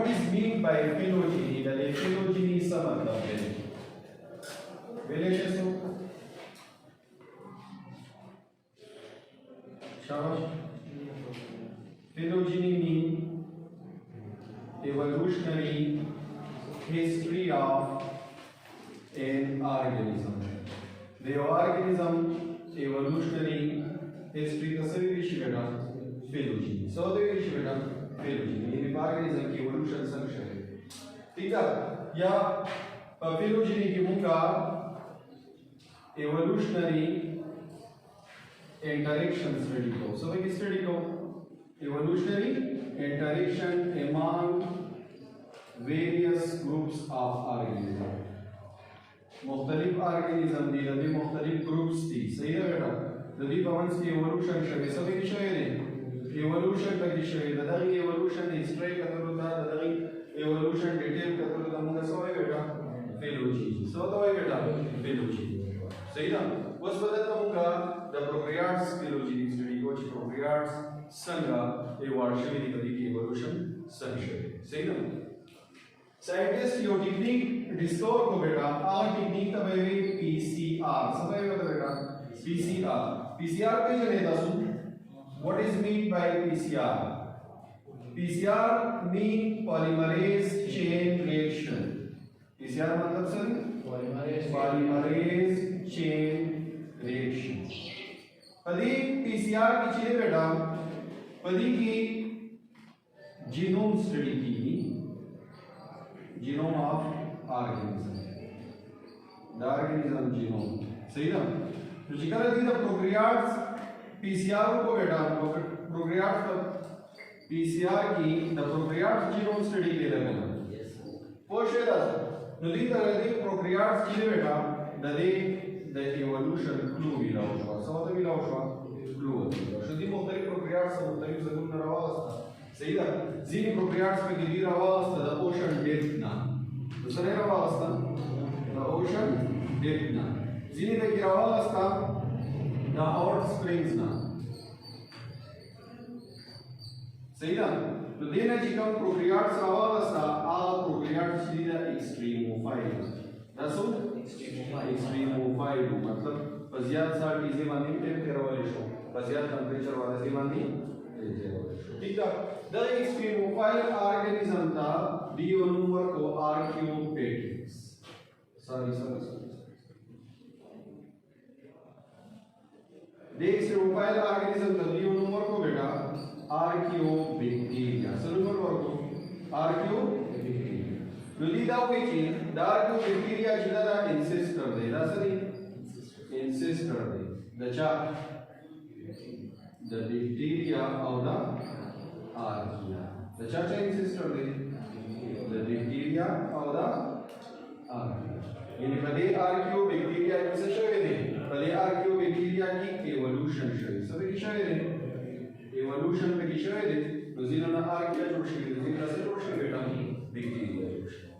what is meant by phylogeny? The phylogeny is some of phylogeny means evolutionary history of an organism. The organism evolutionary history का सभी विषय बेटा phylogeny. So the विषय बेटा phylogeny. ये organism की evolution संक्षेप है. ठीक है? या phylogeny की मुख्य evolutionary interaction study को. So we study को evolutionary interaction among various groups of organisms. मुख्तलिफ ऑर्गेनिज्म दी लदी मुख्तलिफ ग्रुप्स दी सही है बेटा लदी पवंस की एवोल्यूशन शवे सभी विषय ने एवोल्यूशन का विषय ददगी एवोल्यूशन हिस्ट्री का तरुदा ददगी एवोल्यूशन डिटेल का तरुदा मुझे सो है बेटा phylogeny सो तो है बेटा phylogeny सही ना उस बदल का मुझे द प्रोकैरियोट्स phylogeny स्टडी को ची प्रोकैरियोट्स संगा एवोल्यूशन की एवोल्यूशन सही ना साइंटिस्ट यो टेक्निक डिस्कवर को बेटा आर टेक्निक तब है पीसीआर समझ में आता बेटा पीसीआर पे जो लेता सु what is mean by PCR mean polymerase chain reaction PCR मतलब सर पॉलीमरेज चेन रिएक्शन पदी पीसीआर की चीजें बेटा पदी की जीनोम स्टडी की genome of organism. The organism genome. सही ना? तो जिक्र है कि प्रोकैरियोट्स PCR को बेटा प्रोकैरियोट्स का PCR की द प्रोकैरियोट्स जीनोम स्टडी ले लगा. पोषे दास. नदी तरह दी प्रोकैरियोट्स की बेटा द evolution clue मिला हुआ. समझ में मिला हुआ clue. शुद्धी मुख्तलिफ प्रोकैरियोट्स से मुख्तलिफ जगहों में रहा सही है जीन प्रोकैरियोट्स पे गिरी रहा है द ओशन डेप्थ ना दूसरे रहा है द ओशन डेप्थ ना जीन पे गिरा हुआ है द आउट स्प्रिंग्स ना सही ना तो देना जी कम प्रोकैरियोट्स रहा है आ प्रोकैरियोट्स दी द एक्सट्रीमोफाइल दसो एक्सट्रीमोफाइल मतलब पजियात सा चीजें मानी टेम्परेचर वाले शो पजियात टेम्परेचर वाले से मानी ठीक है द एक्सट्रीमोफाइल ऑर्गेनिज्म था डीओ नंबर को आर्कियोबैक्टेरिया सॉरी द एक्सट्रीमोफाइल ऑर्गेनिज्म था डीओ नंबर को बेटा आर्कियोबैक्टेरिया सर नंबर को आर्कियोबैक्टेरिया लुलीदा which is the archeobacteria जिला दा ancestor दे दा सरी ancestor they the bacteria of the archaea. The church ancestor the bacteria of the archaea. यानी पहले archeobacteria किसे शोए थे? पहले archeobacteria की evolution शोए. सभी की शोए थे? evolution पे की शोए थे? तो जिन्होंने archaea जोड़ शोए थे, जिन्होंने से जोड़ शोए बेटा bacteria जोड़ शोए.